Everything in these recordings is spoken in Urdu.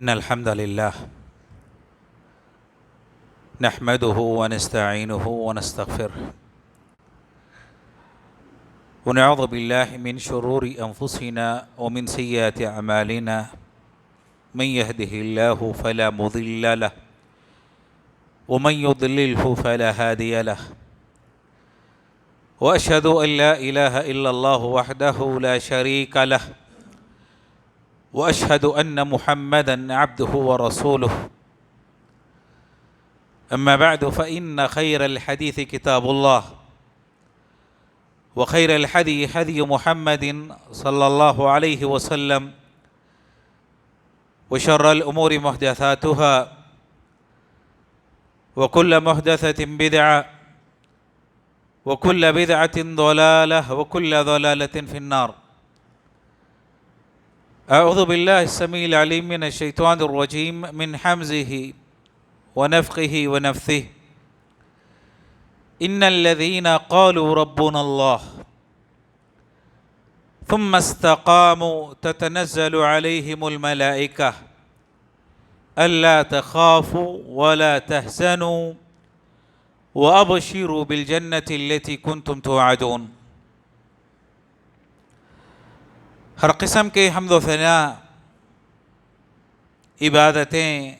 إن الحمد لله نحمده ونستعينه ونستغفره ونعوذ بالله من شرور أنفسنا ومن سيئات أعمالنا من يهده الله فلا مضل له ومن يضلله فلا هادي له وأشهد أن لا إله إلا الله وحده لا شريك له وأشهد أن محمدًا عبده ورسوله أما بعد فإن خير الحديث كتاب الله وخير الهدي هدي محمد صلى الله عليه وسلم وشر الأمور محدثاتها وكل محدثة بدعة وكل بدعة ضلالة وكل ضلالة في النار. أعوذ بالله السميع العليم من الشيطان الرجيم من حمزه ونفخه ونفثه. إن الذين قالوا ربنا الله ثم استقاموا تتنزل عليهم الملائكة ألا تخافوا ولا تحزنوا وأبشروا بالجنة التي كنتم توعدون. ہر قسم کے حمد و ثناء، عبادتیں،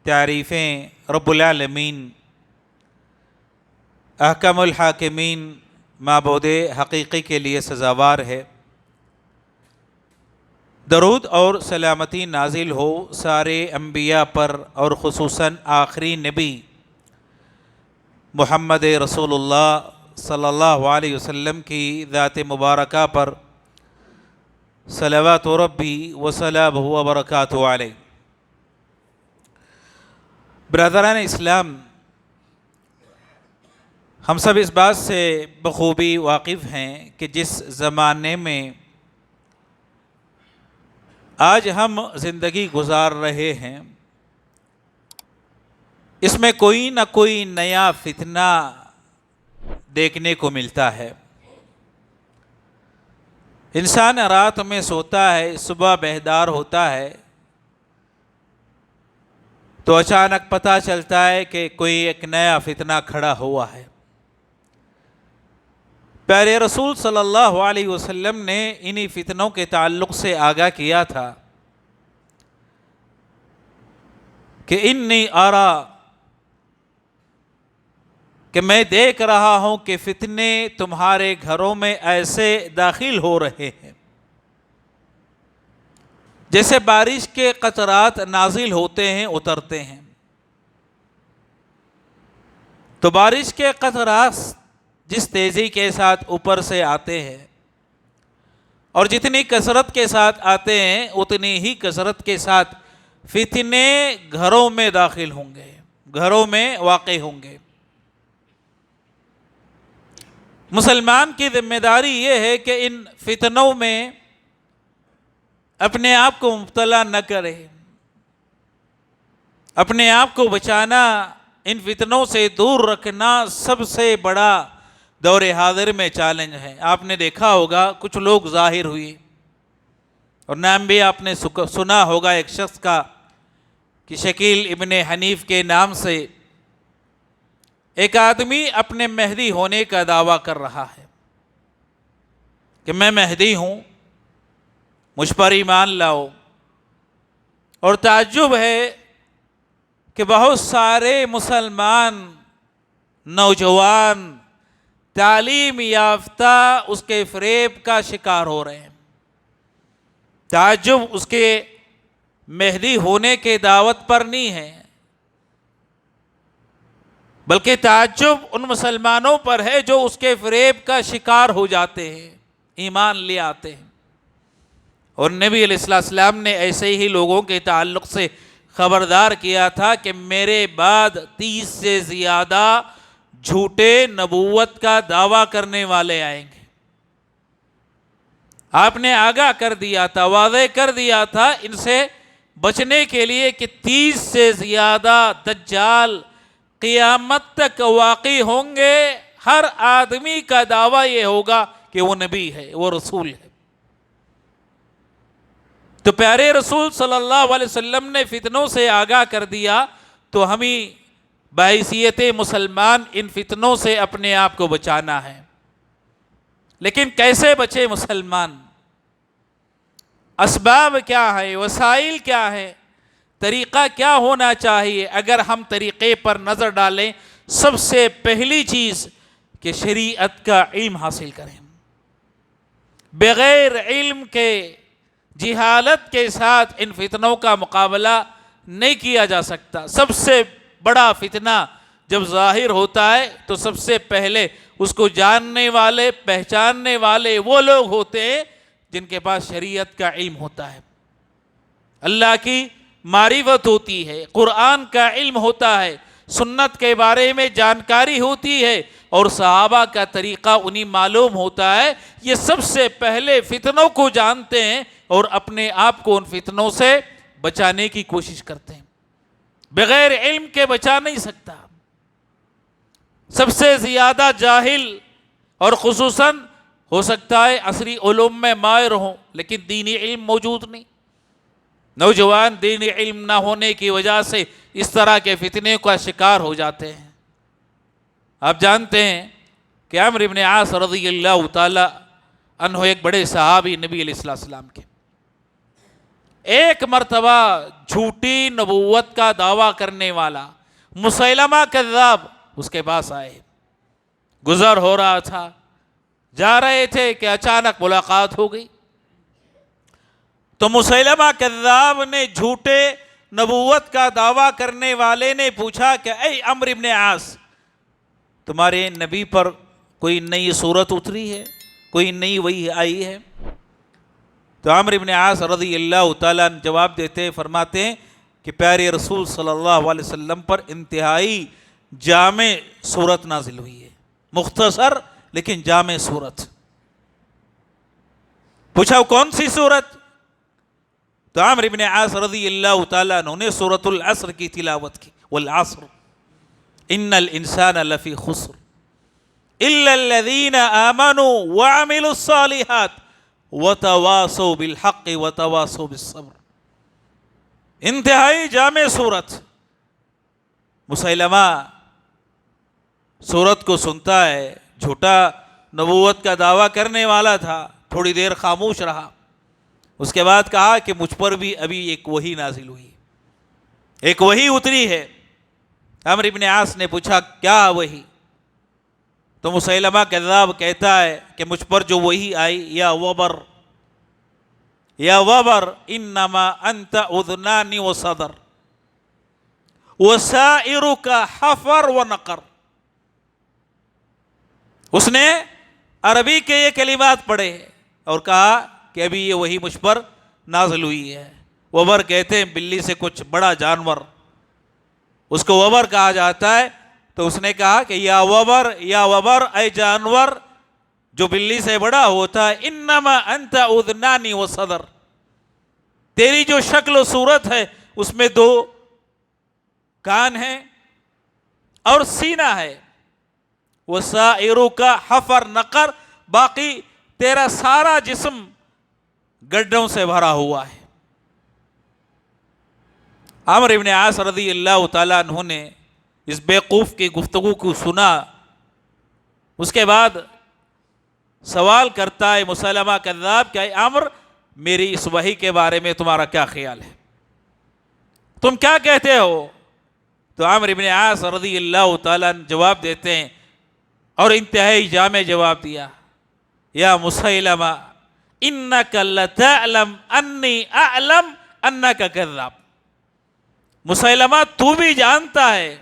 تعریفیں رب العالمین احکم الحاکمین معبود حقیقی کے لیے سزاوار ہے۔ درود اور سلامتی نازل ہو سارے انبیاء پر اور خصوصاً آخری نبی محمد رسول اللہ صلی اللہ علیہ وسلم کی ذات مبارکہ پر، صلوات ربی وسلامہ وبرکاتہ علیہ۔ برادران اسلام، ہم سب اس بات سے بخوبی واقف ہیں کہ جس زمانے میں آج ہم زندگی گزار رہے ہیں، اس میں کوئی نہ کوئی نیا فتنہ دیکھنے کو ملتا ہے۔ انسان رات میں سوتا ہے، صبح بیدار ہوتا ہے تو اچانک پتہ چلتا ہے کہ کوئی ایک نیا فتنہ کھڑا ہوا ہے۔ پیارے رسول صلی اللہ علیہ وسلم نے انہی فتنوں کے تعلق سے آگاہ کیا تھا کہ انی ارا، کہ میں دیکھ رہا ہوں کہ فتنے تمہارے گھروں میں ایسے داخل ہو رہے ہیں جیسے بارش کے قطرات نازل ہوتے ہیں اترتے ہیں۔ تو بارش کے قطرات جس تیزی کے ساتھ اوپر سے آتے ہیں اور جتنی کثرت کے ساتھ آتے ہیں اتنی ہی کثرت کے ساتھ فتنے گھروں میں داخل ہوں گے، گھروں میں واقع ہوں گے۔ مسلمان کی ذمہ داری یہ ہے کہ ان فتنوں میں اپنے آپ کو مبتلا نہ کرے، اپنے آپ کو بچانا، ان فتنوں سے دور رکھنا سب سے بڑا دور حاضر میں چیلنج ہے۔ آپ نے دیکھا ہوگا کچھ لوگ ظاہر ہوئے، اور نام بھی آپ نے سنا ہوگا ایک شخص کا کہ شکیل ابن حنیف کے نام سے ایک آدمی اپنے مہدی ہونے کا دعویٰ کر رہا ہے کہ میں مہدی ہوں، مجھ پر ایمان لاؤ۔ اور تعجب ہے کہ بہت سارے مسلمان نوجوان تعلیم یافتہ اس کے فریب کا شکار ہو رہے ہیں۔ تعجب اس کے مہدی ہونے کے دعوت پر نہیں ہے، بلکہ تعجب ان مسلمانوں پر ہے جو اس کے فریب کا شکار ہو جاتے ہیں، ایمان لے آتے ہیں۔ اور نبی علیہ السلام نے ایسے ہی لوگوں کے تعلق سے خبردار کیا تھا کہ میرے بعد 30 سے زیادہ جھوٹے نبوت کا دعویٰ کرنے والے آئیں گے۔ آپ نے آگاہ کر دیا تھا، واضح کر دیا تھا ان سے بچنے کے لیے کہ 30 سے زیادہ دجال قیامت تک واقع ہوں گے۔ ہر آدمی کا دعویٰ یہ ہوگا کہ وہ نبی ہے، وہ رسول ہے۔ تو پیارے رسول صلی اللہ علیہ وسلم نے فتنوں سے آگاہ کر دیا، تو ہمیں بحیثیت مسلمان ان فتنوں سے اپنے آپ کو بچانا ہے۔ لیکن کیسے بچے مسلمان؟ اسباب کیا ہے، وسائل کیا ہے، طریقہ کیا ہونا چاہیے؟ اگر ہم طریقے پر نظر ڈالیں، سب سے پہلی چیز کہ شریعت کا علم حاصل کریں۔ بغیر علم کے، جہالت کے ساتھ ان فتنوں کا مقابلہ نہیں کیا جا سکتا۔ سب سے بڑا فتنہ جب ظاہر ہوتا ہے تو سب سے پہلے اس کو جاننے والے، پہچاننے والے وہ لوگ ہوتے ہیں جن کے پاس شریعت کا علم ہوتا ہے، اللہ کی معرفت ہوتی ہے، قرآن کا علم ہوتا ہے، سنت کے بارے میں جانکاری ہوتی ہے، اور صحابہ کا طریقہ انہیں معلوم ہوتا ہے۔ یہ سب سے پہلے فتنوں کو جانتے ہیں اور اپنے آپ کو ان فتنوں سے بچانے کی کوشش کرتے ہیں۔ بغیر علم کے بچا نہیں سکتا۔ سب سے زیادہ جاہل، اور خصوصاً ہو سکتا ہے عصری علوم میں ماہر ہوں لیکن دینی علم موجود نہیں۔ نوجوان دینی علم نہ ہونے کی وجہ سے اس طرح کے فتنے کا شکار ہو جاتے ہیں۔ آپ جانتے ہیں کہ عمرو بن عاص رضی اللہ تعالی عنہ ایک بڑے صحابی نبی علیہ السلام کے، ایک مرتبہ جھوٹی نبوت کا دعویٰ کرنے والا مسیلمہ کذاب اس کے پاس آئے۔ گزر ہو رہا تھا، جا رہے تھے کہ اچانک ملاقات ہو گئی۔ تو مسیلمہ کذاب نے، جھوٹے نبوت کا دعویٰ کرنے والے نے پوچھا کہ اے عمرو بن عاص، تمہارے نبی پر کوئی نئی صورت اتری ہے، کوئی نئی وحی آئی ہے؟ تو عمرو بن عاص رضی اللہ تعالیٰ عنہ جواب دیتے فرماتے ہیں کہ پیارے رسول صلی اللہ علیہ وسلم پر انتہائی جامع صورت نازل ہوئی ہے، مختصر لیکن جامع صورت۔ پوچھا کون سی صورت؟ تو عمرو بن عاص رضی اللہ تعالیٰ عنہ نے سورۃ العصر کی تلاوت کی، والعصر ان الانسان لفی خسر الا الذین آمنوا وعملوا الصالحات وتواصوا بالحق وتواصوا بالصبر۔ انتہائی جامع صورت۔ مسیلمہ صورت کو سنتا ہے، جھوٹا نبوت کا دعویٰ کرنے والا تھا، تھوڑی دیر خاموش رہا، اس کے بعد کہا کہ مجھ پر بھی ابھی ایک وحی نازل ہوئی، ایک وحی اتری ہے۔ عمرو بن عاص نے پوچھا کیا وحی؟ تو مسیلمہ کذاب کہتا ہے کہ مجھ پر جو وحی آئی، یا وبر انما انت اذنان وصدر وسائرک حفر ونقر۔ اس نے عربی کے یہ کلمات پڑھے اور کہا کہ ابھی یہ وحی مجھ پر نازل ہوئی ہے۔ وبر کہتے ہیں بلی سے کچھ بڑا جانور، اس کو وبر کہا جاتا ہے۔ تو اس نے کہا کہ یا وبر اے جانور جو بلی سے بڑا ہوتا ہے، انما انت اذنان وصدر، تیری جو شکل و صورت ہے اس میں 2 کان ہیں اور سینہ ہے، وسائرک حفر نقر، باقی تیرا سارا جسم گڈھوں سے بھرا ہوا ہے۔ عمرو بن عاص رضی اللہ تعالیٰ عنہ نے اس بیوقوف کی گفتگو کو سنا، اس کے بعد سوال کرتا ہے مسیلمہ کذاب کہ اے عمرو، میری اس وحی کے بارے میں تمہارا کیا خیال ہے، تم کیا کہتے ہو؟ تو عمرو بن عاص رضی اللہ تعالیٰ عنہ جواب دیتے ہیں، اور انتہائی جامع جواب دیا، یا مسیلمہ انک لتعلم انی اعلم انک کذاب۔ مسیلمہ تو بھی جانتا ہے،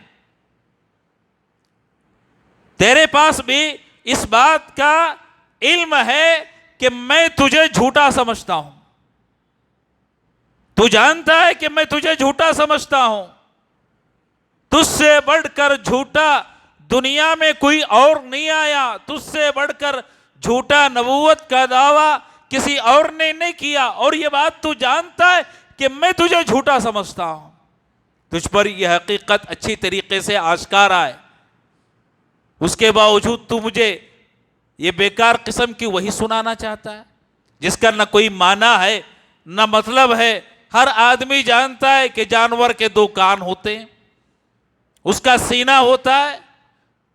تیرے پاس بھی اس بات کا علم ہے کہ میں تجھے جھوٹا سمجھتا ہوں، تو جانتا ہے کہ میں تجھے جھوٹا سمجھتا ہوں، تجھ سے بڑھ کر جھوٹا دنیا میں کوئی اور نہیں آیا، تجھ سے بڑھ کر جھوٹا نبوت کا دعویٰ کسی اور نے نہیں کیا، اور یہ بات تو جانتا ہے کہ میں تجھے جھوٹا سمجھتا ہوں، تجھ پر یہ حقیقت اچھی طریقے سے آشکار ہے، اس کے باوجود تو مجھے یہ بیکار قسم کی وحی سنانا چاہتا ہے جس کا نہ کوئی معنی ہے نہ مطلب ہے. ہر آدمی جانتا ہے کہ جانور کے 2 کان ہوتے ہیں, اس کا سینہ ہوتا ہے,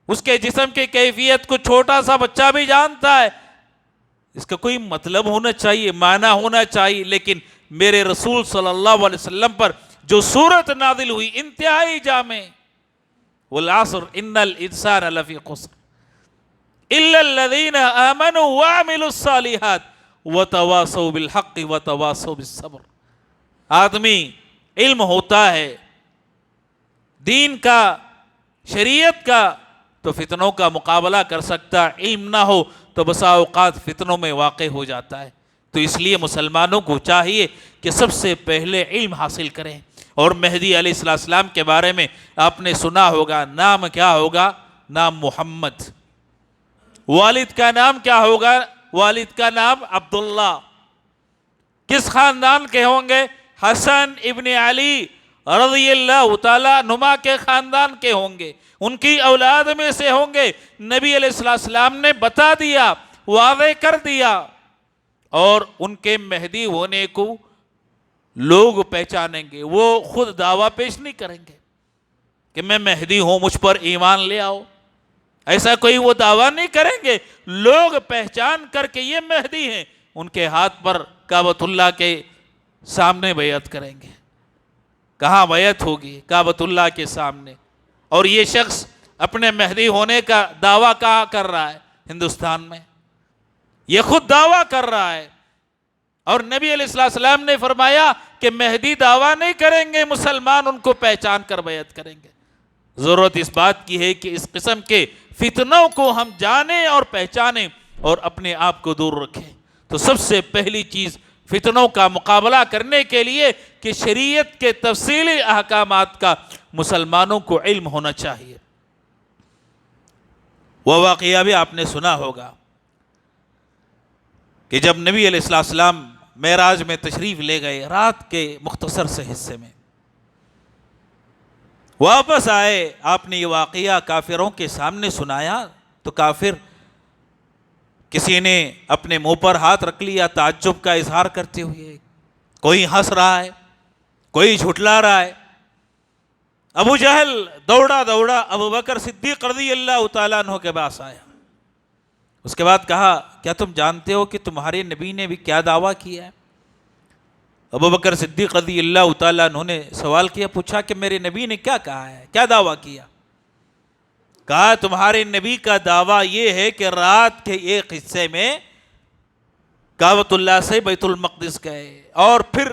اس کے جسم کی کیفیت کو چھوٹا سا بچہ بھی جانتا ہے. اس کا کوئی مطلب ہونا چاہیے, معنی ہونا چاہیے. لیکن میرے رسول صلی اللہ علیہ وسلم پر جو سورت نازل ہوئی انتہائی جامع, والعصر ان الانسان لفی خسر الا الذین آمنوا وعملوا الصالحات وتواصوا بالحق وتواصوا بالصبر. آدمی علم ہوتا ہے دین کا, شریعت کا, تو فتنوں کا مقابلہ کر سکتا. علم نہ ہو تو بسا اوقات فتنوں میں واقع ہو جاتا ہے. تو اس لیے مسلمانوں کو چاہیے کہ سب سے پہلے علم حاصل کریں. اور مہدی علیہ السلام کے بارے میں آپ نے سنا ہوگا, نام کیا ہوگا؟ نام محمد. والد کا نام کیا ہوگا؟ والد کا نام عبداللہ. کس خاندان کے ہوں گے؟ حسن ابن علی رضی اللہ تعالیٰ نما کے خاندان کے ہوں گے, ان کی اولاد میں سے ہوں گے. نبی علیہ السلام نے بتا دیا, واضح کر دیا, اور ان کے مہدی ہونے کو لوگ پہچانیں گے. وہ خود دعویٰ پیش نہیں کریں گے کہ میں مہدی ہوں, مجھ پر ایمان لے آؤ. ایسا کوئی وہ دعویٰ نہیں کریں گے. لوگ پہچان کر کے یہ مہدی ہیں, ان کے ہاتھ پر کعبۃ اللہ کے سامنے بیعت کریں گے. کہاں بیعت ہوگی؟ کعبۃ اللہ کے سامنے. اور یہ شخص اپنے مہدی ہونے کا دعویٰ کہاں کر رہا ہے؟ ہندوستان میں. یہ خود دعویٰ کر رہا ہے. اور نبی علیہ السلام نے فرمایا کہ مہدی دعویٰ نہیں کریں گے, مسلمان ان کو پہچان کر بیعت کریں گے. ضرورت اس بات کی ہے کہ اس قسم کے فتنوں کو ہم جانیں اور پہچانیں اور اپنے آپ کو دور رکھیں. تو سب سے پہلی چیز فتنوں کا مقابلہ کرنے کے لیے کہ شریعت کے تفصیلی احکامات کا مسلمانوں کو علم ہونا چاہیے. وہ واقعہ بھی آپ نے سنا ہوگا کہ جب نبی علیہ السلام معراج میں تشریف لے گئے, رات کے مختصر سے حصے میں واپس آئے, آپ نے یہ واقعہ کافروں کے سامنے سنایا تو کافر کسی نے اپنے منہ پر ہاتھ رکھ لیا تعجب کا اظہار کرتے ہوئے. کوئی ہنس رہا ہے, کوئی جھٹلا رہا ہے. ابو جہل دوڑا دوڑا ابو بکر صدیق رضی اللہ تعالیٰ عنہ کے پاس آیا. اس کے بعد کہا کیا تم جانتے ہو کہ تمہارے نبی نے بھی کیا دعویٰ کیا ہے؟ ابو بکر صدیق رضی اللہ تعالیٰ عنہ نے سوال کیا, پوچھا کہ میرے نبی نے کیا کہا ہے, کیا دعویٰ کیا؟ کہا تمہارے نبی کا دعویٰ یہ ہے کہ رات کے ایک حصے میں کعبۃ اللہ سے بیت المقدس گئے اور پھر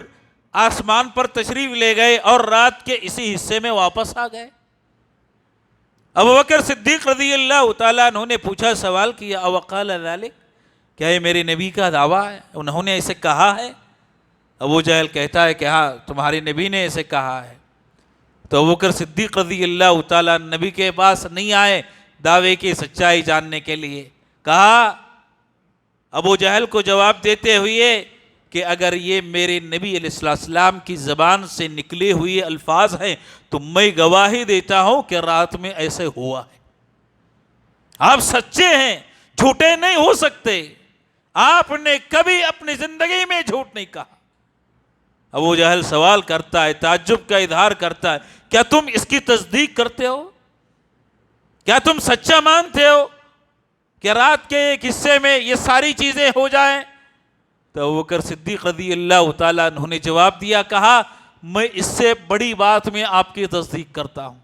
آسمان پر تشریف لے گئے اور رات کے اسی حصے میں واپس آ گئے. ابو بکر صدیق رضی اللہ تعالیٰ عنہ نے پوچھا, سوال کیا, اوقال ذلک, کیا یہ میرے نبی کا دعویٰ ہے, انہوں نے ایسے کہا ہے؟ ابو جہل کہتا ہے کہ ہاں تمہارے نبی نے ایسے کہا ہے. تو ابو بکر صدیق رضی اللہ تعالیٰ نبی کے پاس نہیں آئے دعوے کی سچائی جاننے کے لیے. کہا ابو جہل کو جواب دیتے ہوئے کہ اگر یہ میرے نبی علیہ السلام کی زبان سے نکلے ہوئے الفاظ ہیں تو میں گواہی دیتا ہوں کہ رات میں ایسے ہوا ہے. آپ سچے ہیں, جھوٹے نہیں ہو سکتے. آپ نے کبھی اپنی زندگی میں جھوٹ نہیں کہا. ابو جہل سوال کرتا ہے, تعجب کا اظہار کرتا ہے, کیا تم اس کی تصدیق کرتے ہو؟ کیا تم سچا مانتے ہو کہ رات کے ایک حصے میں یہ ساری چیزیں ہو جائیں؟ تو ابو بکر صدیق رضی اللہ تعالیٰ عنہ نے جواب دیا, کہا میں اس سے بڑی بات میں آپ کی تصدیق کرتا ہوں.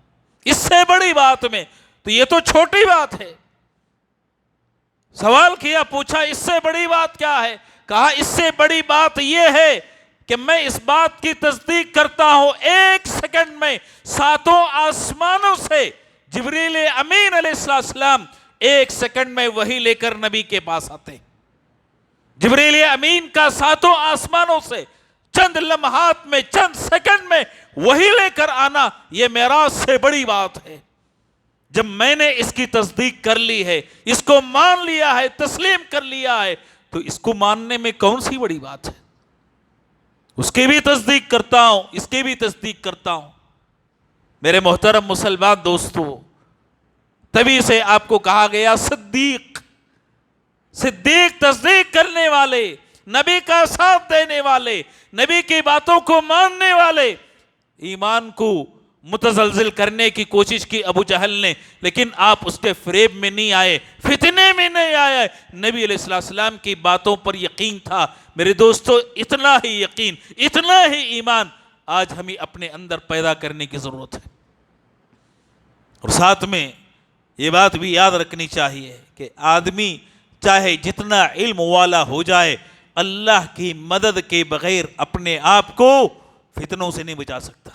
اس سے بڑی بات میں, تو یہ تو چھوٹی بات ہے. سوال کیا, پوچھا اس سے بڑی بات کیا ہے؟ کہا اس سے بڑی بات یہ ہے کہ میں اس بات کی تصدیق کرتا ہوں ایک سیکنڈ میں 7 آسمانوں سے جبریل امین علیہ السلام ایک سیکنڈ میں وحی لے کر نبی کے پاس آتے. جبریل امین کا 7 آسمانوں سے چند لمحات میں, چند سیکنڈ میں وحی لے کر آنا, یہ معراج سے بڑی بات ہے. جب میں نے اس کی تصدیق کر لی ہے, اس کو مان لیا ہے, تسلیم کر لیا ہے, تو اس کو ماننے میں کون سی بڑی بات ہے؟ اس کی بھی تصدیق کرتا ہوں, اس کی بھی تصدیق کرتا ہوں. میرے محترم مسلمان دوستو, تبھی سے آپ کو کہا گیا صدیق. صدیق تصدیق کرنے والے, نبی کا ساتھ دینے والے، نبی کی باتوں کو ماننے والے، ایمان کو متزلزل کرنے کی کوشش کی ابو جہل نے، لیکن آپ اس کے فریب میں نہیں آئے، فتنے میں نہیں آئے، نبی علیہ السلام کی باتوں پر یقین تھا۔ میرے دوستو، اتنا ہی یقین، اتنا ہی ایمان آج ہمیں اپنے اندر پیدا کرنے کی ضرورت ہے۔ اور ساتھ میں یہ بات بھی یاد رکھنی چاہیے کہ آدمی چاہے جتنا علم والا ہو جائے، اللہ کی مدد کے بغیر اپنے آپ کو فتنوں سے نہیں بچا سکتا۔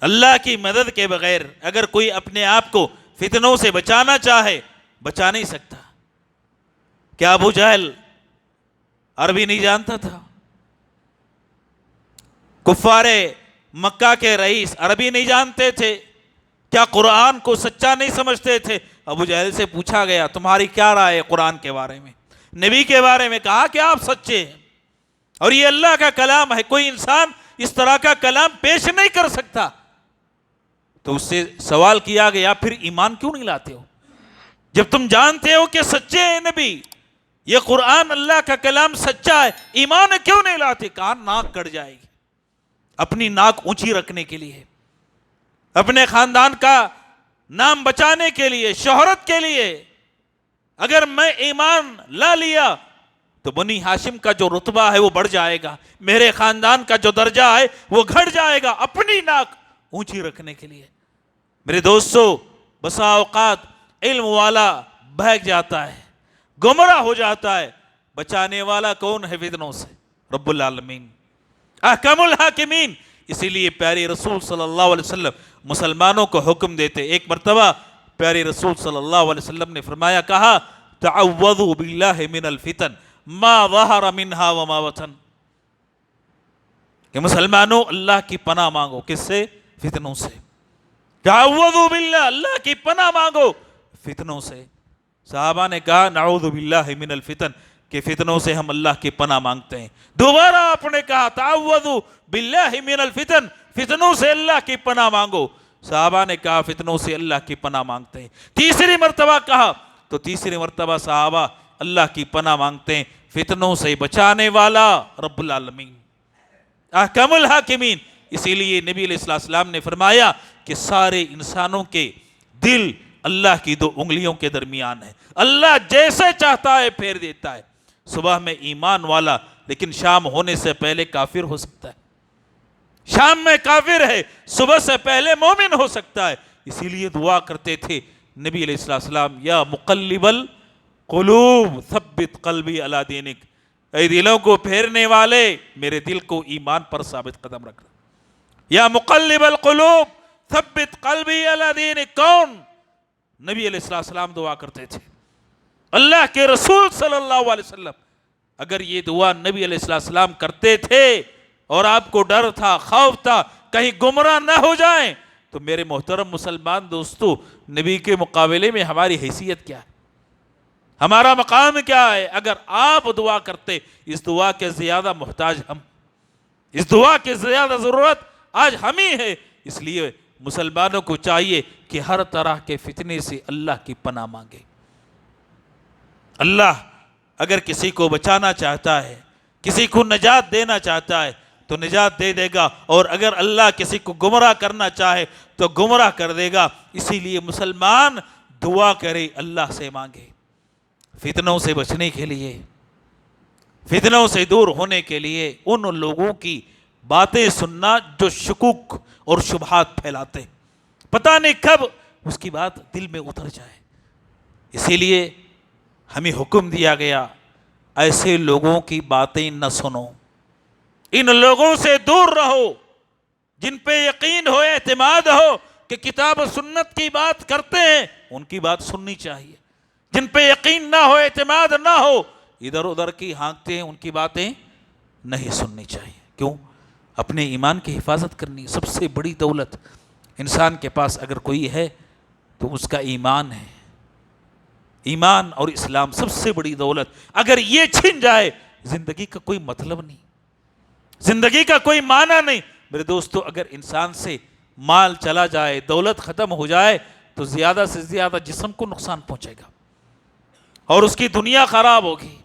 اللہ کی مدد کے بغیر اگر کوئی اپنے آپ کو فتنوں سے بچانا چاہے، بچا نہیں سکتا۔ کیا ابو جہل عربی نہیں جانتا تھا؟ کفار مکہ کے رئیس عربی نہیں جانتے تھے؟ کیا قرآن کو سچا نہیں سمجھتے تھے؟ ابو جہل سے پوچھا گیا تمہاری کیا رائے ہے قرآن کے بارے میں، نبی کے بارے میں؟ کہا کہ آپ سچے ہیں اور یہ اللہ کا کلام ہے، کوئی انسان اس طرح کا کلام پیش نہیں کر سکتا۔ تو اس سے سوال کیا گیا پھر ایمان کیوں نہیں لاتے ہو؟ جب تم جانتے ہو کہ سچے ہیں نبی، یہ قرآن اللہ کا کلام سچا ہے، ایمان کیوں نہیں لاتے؟ کہا ناک کٹ جائے گی۔ اپنی ناک اونچی رکھنے کے لیے، اپنے خاندان کا نام بچانے کے لیے، شہرت کے لیے، اگر میں ایمان لا لیا تو بنی ہاشم کا جو رتبہ ہے وہ بڑھ جائے گا، میرے خاندان کا جو درجہ ہے وہ گھٹ جائے گا، اپنی ناک اونچی رکھنے کے لیے۔ میرے دوستو، بسا اوقات علم والا بہک جاتا ہے، گمراہ ہو جاتا ہے، بچانے والا کون ہے فتنوں سے؟ رب العالمین، احکم الحاکمین۔ اسی لیے پیارے رسول صلی اللہ علیہ وسلم مسلمانوں کو حکم دیتے۔ ایک مرتبہ پیارے رسول صلی اللہ علیہ وسلم نے فرمایا، کہا تعوذوا باللہ من الفتن ما ظہر منہا وما بطن، کہ مسلمانوں اللہ کی پناہ مانگو، کس سے؟ فتنوں سے۔ تعوذوا باللہ، اللہ کی پناہ مانگو فتنوں سے۔ صحابہ نے کہا نعوذ باللہ من الفتن، کہ فتنوں سے ہم اللہ کی پناہ مانگتے ہیں۔ دوبارہ آپ نے کہا تعوذوا باللہ من الفتن، فتنوں سے اللہ کی پناہ مانگو۔ صحابہ نے کہا فتنوں سے اللہ کی پناہ مانگتے ہیں۔ تیسری مرتبہ کہا تو تیسری مرتبہ صحابہ اللہ کی پناہ مانگتے ہیں، فتنوں سے بچانے والا رب العالمین، احکم الحاکمین۔ اسی لیے نبی علیہ السلام نے فرمایا کہ سارے انسانوں کے دل اللہ کی دو انگلیوں کے درمیان ہے، اللہ جیسے چاہتا ہے پھیر دیتا ہے۔ صبح میں ایمان والا لیکن شام ہونے سے پہلے کافر ہو سکتا ہے، شام میں کافر ہے، صبح سے پہلے مومن ہو سکتا ہے۔ اسی لیے دعا کرتے تھے نبی علیہ السلام، یا مقلب القلوب ثبت قلبی علی دینک، اے دلوں کو پھیرنے والے میرے دل کو ایمان پر ثابت قدم رکھ۔ یا مقلب القلوب ثبت قلبی علی دینک، کون؟ نبی علیہ السلام دعا کرتے تھے، اللہ کے رسول صلی اللہ علیہ وسلم۔ اگر یہ دعا نبی علیہ السلام کرتے تھے اور آپ کو ڈر تھا، خوف تھا کہیں گمراہ نہ ہو جائیں، تو میرے محترم مسلمان دوستو، نبی کے مقابلے میں ہماری حیثیت کیا ہے، ہمارا مقام کیا ہے؟ اگر آپ دعا کرتے، اس دعا کے زیادہ محتاج ہم، اس دعا کی زیادہ ضرورت آج ہم ہی ہے۔ اس لیے مسلمانوں کو چاہیے کہ ہر طرح کے فتنے سے اللہ کی پناہ مانگے۔ اللہ اگر کسی کو بچانا چاہتا ہے، کسی کو نجات دینا چاہتا ہے تو نجات دے دے گا، اور اگر اللہ کسی کو گمراہ کرنا چاہے تو گمراہ کر دے گا۔ اسی لیے مسلمان دعا کرے، اللہ سے مانگے، فتنوں سے بچنے کے لیے، فتنوں سے دور ہونے کے لیے۔ ان لوگوں کی باتیں سننا جو شکوک اور شبہات پھیلاتے، پتہ نہیں کب اس کی بات دل میں اتر جائے۔ اسی لیے ہمیں حکم دیا گیا ایسے لوگوں کی باتیں نہ سنو، ان لوگوں سے دور رہو جن پہ یقین ہو، اعتماد ہو کہ کتاب و سنت کی بات کرتے ہیں، ان کی بات سننی چاہیے۔ جن پہ یقین نہ ہو، اعتماد نہ ہو، ادھر ادھر کی ہانکتے ہیں، ان کی باتیں نہیں سننی چاہیے۔ کیوں؟ اپنے ایمان کی حفاظت کرنی سب سے بڑی دولت انسان کے پاس اگر کوئی ہے تو اس کا ایمان ہے۔ ایمان اور اسلام سب سے بڑی دولت، اگر یہ چھن جائے زندگی کا کوئی مطلب نہیں، زندگی کا کوئی معنی نہیں۔ میرے دوستو، اگر انسان سے مال چلا جائے، دولت ختم ہو جائے تو زیادہ سے زیادہ جسم کو نقصان پہنچے گا اور اس کی دنیا خراب ہوگی،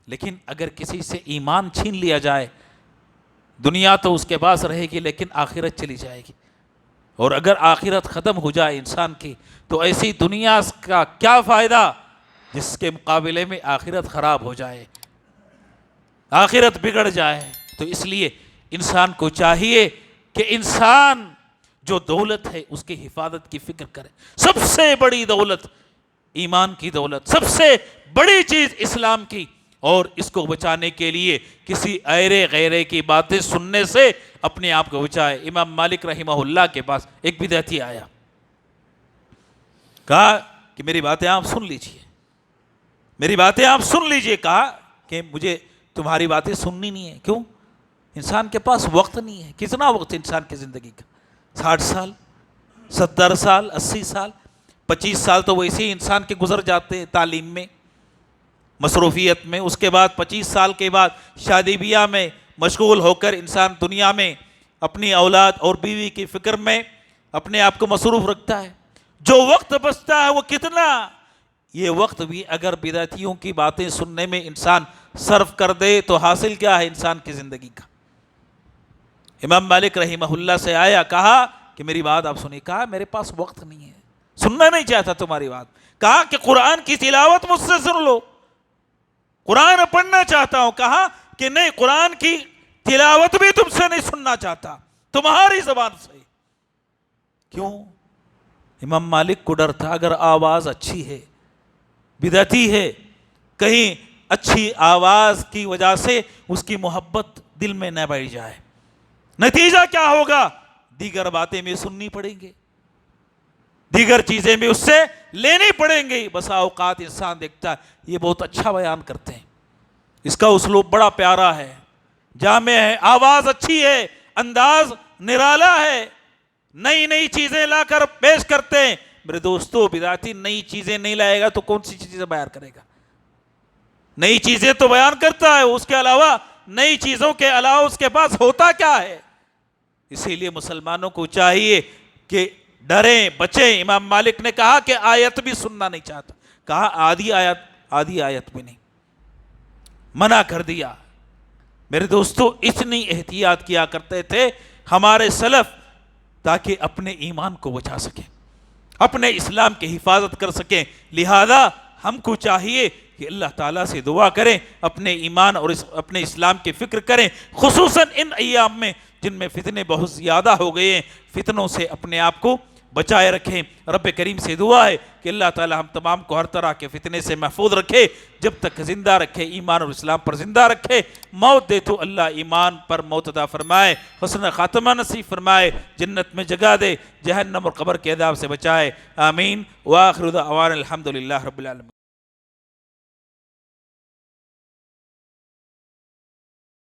لیکن اگر کسی سے ایمان چھین لیا جائے، دنیا تو اس کے پاس رہے گی لیکن آخرت چلی جائے گی، اور اگر آخرت ختم ہو جائے انسان کی تو ایسی دنیا کا کیا فائدہ جس کے مقابلے میں آخرت خراب ہو جائے، آخرت بگڑ جائے۔ تو اس لیے انسان کو چاہیے کہ انسان جو دولت ہے اس کی حفاظت کی فکر کرے۔ سب سے بڑی دولت ایمان کی دولت، سب سے بڑی چیز اسلام کی، اور اس کو بچانے کے لیے کسی ایرے غیرے کی باتیں سننے سے اپنے آپ کو بچائے۔ امام مالک رحمہ اللہ کے پاس ایک بدعتی آیا، کہا کہ میری باتیں آپ سن لیجئے، میری باتیں آپ سن لیجئے۔ کہا کہ مجھے تمہاری باتیں سننی نہیں ہے۔ کیوں؟ انسان کے پاس وقت نہیں ہے۔ کتنا وقت انسان کی زندگی کا؟ 60 سال، 70 سال، 80 سال، 25 سال تو ویسے ہی انسان کے گزر جاتے ہیں تعلیم میں، مصروفیت میں۔ اس کے بعد 25 سال کے بعد شادی بیاہ میں مشغول ہو کر انسان دنیا میں اپنی اولاد اور بیوی کی فکر میں اپنے آپ کو مصروف رکھتا ہے۔ جو وقت بچتا ہے وہ کتنا، یہ وقت بھی اگر بدعتیوں کی باتیں سننے میں انسان صرف کر دے تو حاصل کیا ہے انسان کی زندگی کا؟ امام مالک رحمہ اللہ سے آیا، کہا کہ میری بات آپ سنیے۔ کہا میرے پاس وقت نہیں ہے، سننا نہیں چاہتا تمہاری بات۔ کہا کہ قرآن کی تلاوت مجھ سے سن لو، قرآن پڑھنا چاہتا ہوں۔ کہا کہ نہیں، قرآن کی تلاوت بھی تم سے نہیں سننا چاہتا، تمہاری زبان سے۔ کیوں؟ امام مالک کو ڈر تھا اگر آواز اچھی ہے، بدعتی ہے، کہیں اچھی آواز کی وجہ سے اس کی محبت دل میں نہ بیٹھ جائے، نتیجہ کیا ہوگا؟ دیگر باتیں بھی سننی پڑیں گے، دیگر چیزیں بھی اس سے لینی پڑیں گی۔ بسا اوقات انسان دیکھتا ہے یہ بہت اچھا بیان کرتے ہیں، اس کا اسلوب بڑا پیارا ہے، جامع ہے، آواز اچھی ہے، انداز نرالا ہے، نئی نئی چیزیں لا کر پیش کرتے ہیں۔ میرے دوستو، بدعتی نئی چیزیں نہیں لائے گا تو کون سی چیزیں بیان کرے گا؟ نئی چیزیں تو بیان کرتا ہے، اس کے علاوہ نئی چیزوں کے علاوہ اس کے پاس ہوتا کیا ہے؟ اسی لیے مسلمانوں کو چاہیے کہ ڈریں، بچیں۔ امام مالک نے کہا کہ آیت بھی سننا نہیں چاہتا، کہا آدھی آیت بھی نہیں، منع کر دیا۔ میرے دوستو، اتنی احتیاط کیا کرتے تھے ہمارے سلف تاکہ اپنے ایمان کو بچا سکیں، اپنے اسلام کی حفاظت کر سکیں۔ لہذا ہم کو چاہیے کہ اللہ تعالیٰ سے دعا کریں، اپنے ایمان اور اپنے اسلام کی فکر کریں، خصوصاً ان ایام میں جن میں فتنے بہت زیادہ ہو گئے ہیں، فتنوں سے اپنے آپ کو بچائے رکھیں۔ رب کریم سے دعا ہے کہ اللہ تعالی ہم تمام کو ہر طرح کے فتنے سے محفوظ رکھے، جب تک زندہ رکھے، ایمان اور اسلام پر زندہ رکھے۔ موت دے تو اللہ ایمان پر موت عطا فرمائے، حسن خاتمہ نصیب فرمائے، جنت میں جگہ دے، جہنم اور قبر کے عذاب سے بچائے، آمین۔ وآخر دعوانا الحمدللہ رب العالمین۔